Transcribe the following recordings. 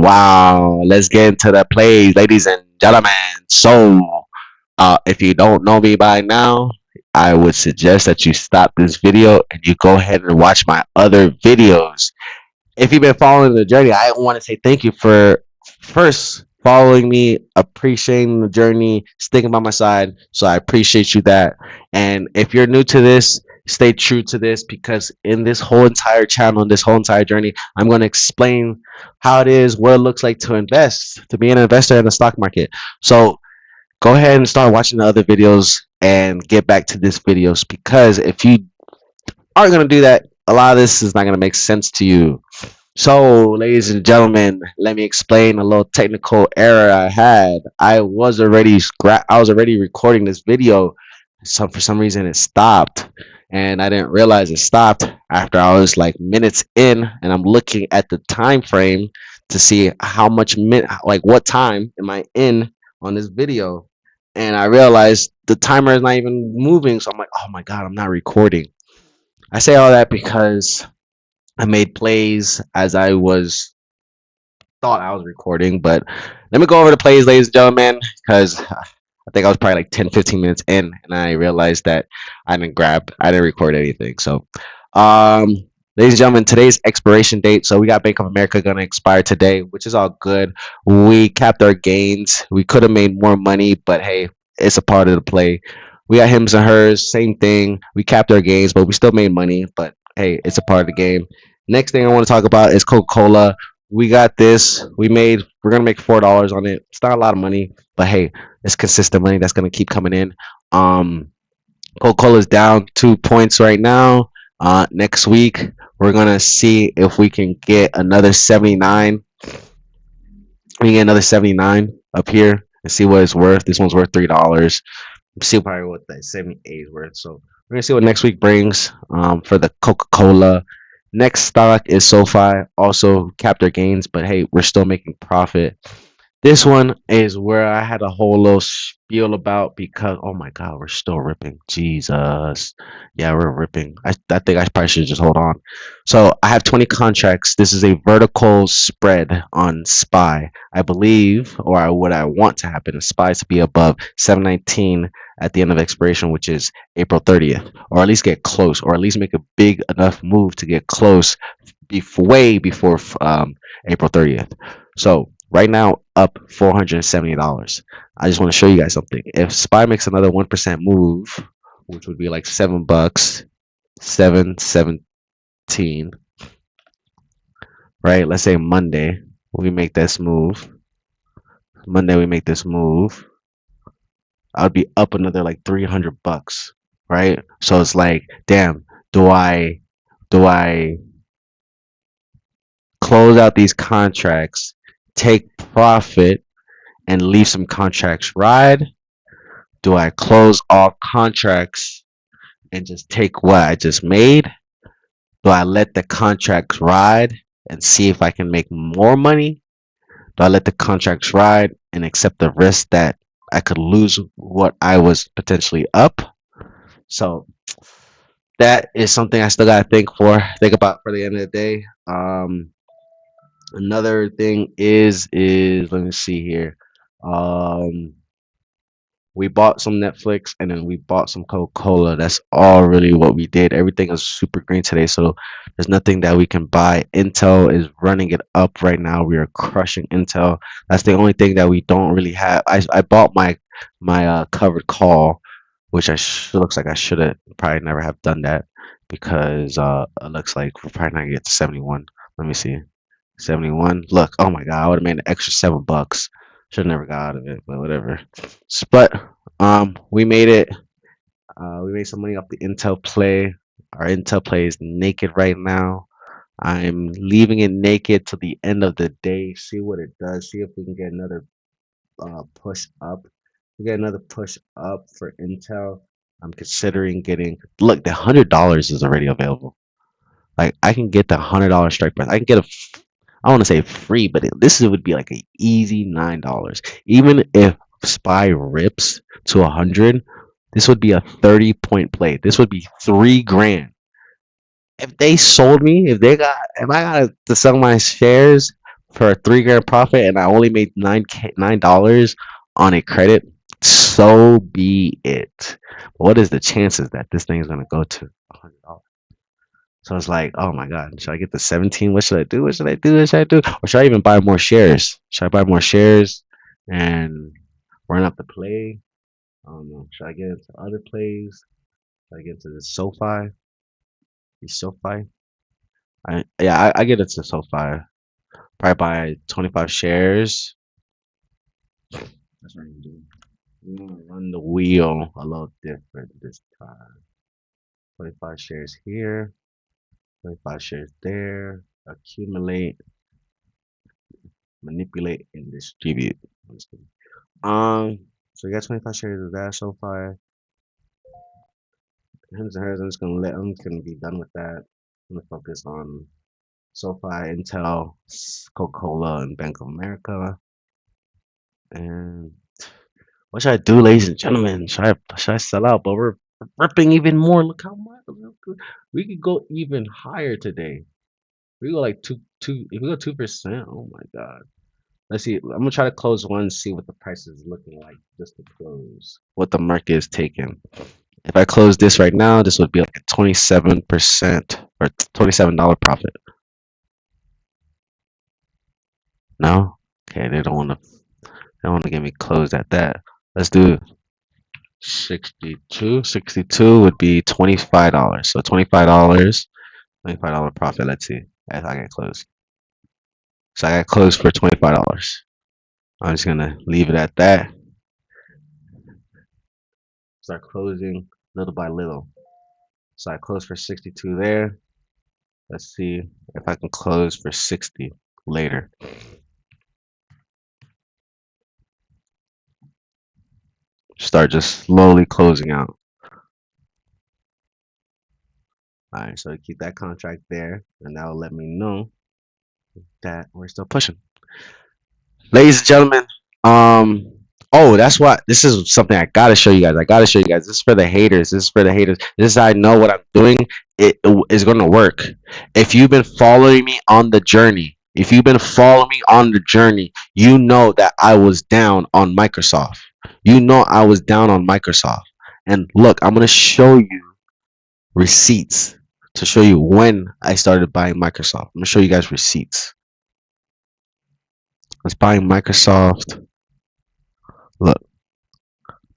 Wow, let's get into the plays, ladies and gentlemen. So, if you don't know me by now, I would suggest that you stop this video and you go ahead and watch my other videos. If you've been following the journey, I want to say thank you for first following me, appreciating the journey, sticking by my side. So I appreciate you that. And if you're new to this, stay true to this because in this whole entire channel, in this whole entire journey, I'm going to explain how it is, what it looks like to invest, to be an investor in the stock market. So go ahead and start watching the other videos and get back to this videos because if you aren't going to do that, a lot of this is not going to make sense to you. So, ladies and gentlemen, let me explain a little technical error I had. I was already recording this video. So for some reason it stopped and I didn't realize it stopped after I was like minutes in and I'm looking at the time frame to see how much like what time am I in on this video, and I realized the timer is not even moving, so I'm like, oh my god, I'm not recording. I say all that because I made plays as I was thought I was recording, but let me go over the plays, ladies and gentlemen, because I think I was probably like 10, 15 minutes in, and I realized that I didn't record anything. So, um, ladies and gentlemen, today's expiration date. So we got Bank of America gonna expire today, which is all good. We capped our gains. We could have made more money, but hey, it's a part of the play. We got Hims&Hers, same thing. We capped our gains, but we still made money. But hey, it's a part of the game. Next thing I want to talk about is Coca-Cola. We got this. We're gonna make $4 on it. It's not a lot of money, but hey, it's consistent money that's gonna keep coming in. Um, Coca-Cola's down 2 points right now. Next week we're gonna see if we can get another 79. We can get another 79 up here and see what it's worth. This one's worth $3. See probably what that 78 is worth. So we're gonna see what next week brings for the Coca-Cola. Next stock is SoFi. Also capped their gains, but hey, we're still making profit. This one is where I had a whole little spiel about because oh my god, we're still ripping. Jesus. Yeah, we're ripping. I think I probably should just hold on. So I have 20 contracts. This is a vertical spread on SPY. I believe, or what I want to happen is SPY to be above 719 at the end of expiration, which is April 30th, or at least get close, or at least make a big enough move to get close way before April 30th. So right now, up $470. I just want to show you guys something. If SPY makes another 1% move, which would be like $7, 717, right? Let's say Monday we make this move. Monday we make this move. I would be up another like $300, right? So it's like, damn, do I close out these contracts, take profit, and leave some contracts ride? Do I close all contracts and just take what I just made? Do I let the contracts ride and see if I can make more money? Do I let the contracts ride and accept the risk that I could lose what I was potentially up? So that is something I still gotta think about for the end of the day. Another thing is let me see here. We bought some Netflix and then we bought some Coca-Cola. That's all really what we did. Everything is super green today, so there's nothing that we can buy. Intel is running it up right now. We are crushing Intel. That's the only thing that we don't really have. I bought my covered call, which looks like I should have probably never have done that because it looks like we're probably not gonna get to 71. Let me see. 71. Look, oh my god, I would have made an extra $7. Should have never got out of it, but whatever. But we made it. We made some money off the Intel play. Our Intel play is naked right now. I'm leaving it naked till the end of the day. See what it does. See if we can get another push up. We get another push up for Intel. I'm considering getting. Look, the $100 is already available. Like I can get the $100 strike price. I can get a. I want to say free, but this would be like an easy $9. Even if SPY rips to 100, this would be a 30-point play. This would be $3 grand. If they sold me, if I got to sell my shares for a 3 grand profit, and I only made $9 on a credit, so be it. What is the chances that this thing is gonna go to $100? So it's like, oh my God, should I get the 17? What should I do? What should I do? What should I do? Or should I even buy more shares? Should I buy more shares and run up the play? I don't know. Should I get into other plays? Should I get into the SoFi? The SoFi? I get into SoFi. Probably buy 25 shares. That's what I'm doing. We're gonna run the wheel a little different this time. 25 shares here, 25 shares there. Accumulate, manipulate, and distribute. Um, so you got 25 shares of that so far. Him&Hers, I'm just gonna be done with that. I'm gonna focus on SoFi, Intel, Coca-Cola, and Bank of America. And what should I do, ladies and gentlemen? Should I sell out? But we're ripping even more. Look how much we could go even higher today. We go like two. If we go 2%, oh my God. Let's see. I'm gonna try to close one, see what the price is looking like just to close. What the market is taking. If I close this right now, this would be like a 27% or $27 profit. No? Okay, they don't want to. They don't want to get me closed at that. Let's do 62. 62 would be $25. So $25 profit. Let's see if I get closed. So I got closed for $25. I'm just gonna leave it at that. Start closing little by little. So I closed for 62 there. Let's see if I can close for 60 later. Start just slowly closing out. All right, so keep that contract there, and that will let me know that we're still pushing. Ladies and gentlemen, oh, that's why this is something I gotta show you guys. I gotta show you guys. This is for the haters. This is for the haters. This is how I know what I'm doing. It is gonna work. If you've been following me on the journey, if you've been following me on the journey, you know that I was down on Microsoft. You know I was down on Microsoft. And look, I'm gonna show you receipts to show you when I started buying Microsoft. I'm gonna show you guys receipts. I was buying Microsoft. Look,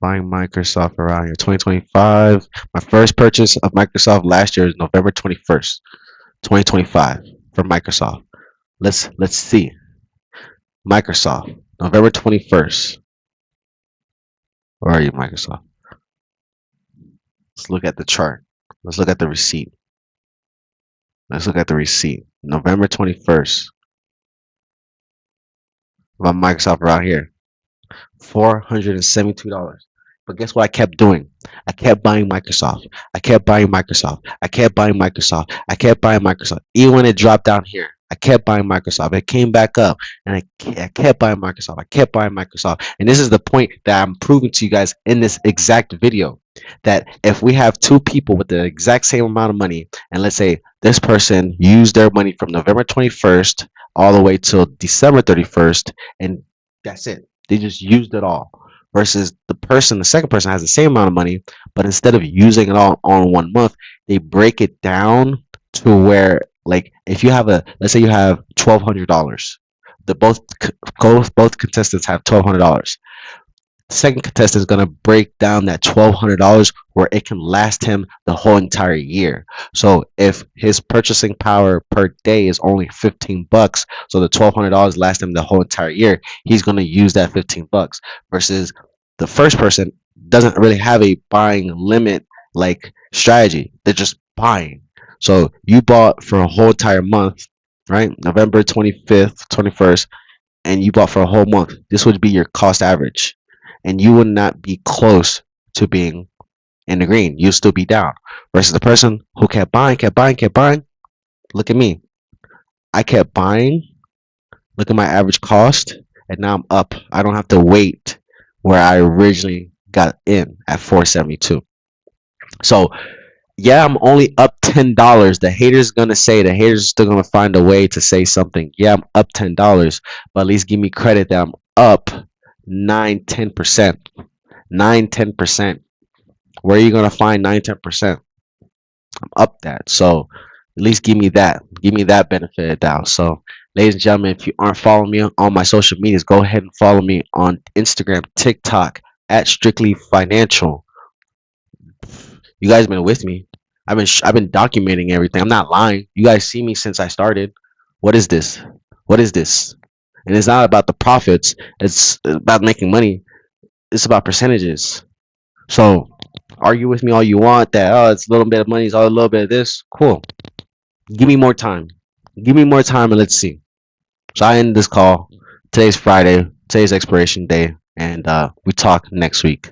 buying Microsoft around here 2025. My first purchase of Microsoft last year is November 21st, 2025 for Microsoft. Let's see. Microsoft, November 21st. Where are you, Microsoft? Let's look at the chart. Let's look at the receipt. Let's look at the receipt. November 21st. About Microsoft around here. $472. But guess what I kept doing? I kept buying Microsoft. I kept buying Microsoft. I kept buying Microsoft. I kept buying Microsoft. Even when it dropped down here, I kept buying Microsoft. It came back up, and I kept buying Microsoft. I kept buying Microsoft. And this is the point that I'm proving to you guys in this exact video, that if we have two people with the exact same amount of money, and let's say this person used their money from November 21st all the way till December 31st, and that's it. They just used it all. Versus the second person has the same amount of money, but instead of using it all on 1 month, they break it down to where, like, if you have let's say you have $1,200, both contestants have $1,200. The second contestant is going to break down that $1,200 where it can last him the whole entire year. So if his purchasing power per day is only $15, so the $1,200 lasts him the whole entire year, he's going to use that $15. Versus the first person doesn't really have a buying limit like strategy. They're just buying. So you bought for a whole entire month, right? November 25th, 21st, and you bought for a whole month. This would be your cost average, and you would not be close to being in the green. You'll still be down. Versus the person who kept buying, kept buying, kept buying. Look at me. I kept buying. Look at my average cost, and now I'm up. I don't have to wait where I originally got in at 472. So Yeah, I'm only up $10. The haters gonna say, the haters still gonna find a way to say something. Yeah, I'm up $10, but at least give me credit that I'm up 9, 10%. 9, 10%. Where are you gonna find 9, 10%? I'm up that. So at least give me that. Give me that benefit of the doubt. So ladies and gentlemen, if you aren't following me on my social medias, go ahead and follow me on Instagram, TikTok at Strictly Financial. You guys been with me. I've been documenting everything. I'm not lying. You guys see me since I started. What is this? What is this? And it's not about the profits. It's about making money. It's about percentages. So argue with me all you want that it's a little bit of money, it's all a little bit of this. Cool. Give me more time. Give me more time and let's see. So I end this call. Today's Friday. Today's expiration day, and we talk next week.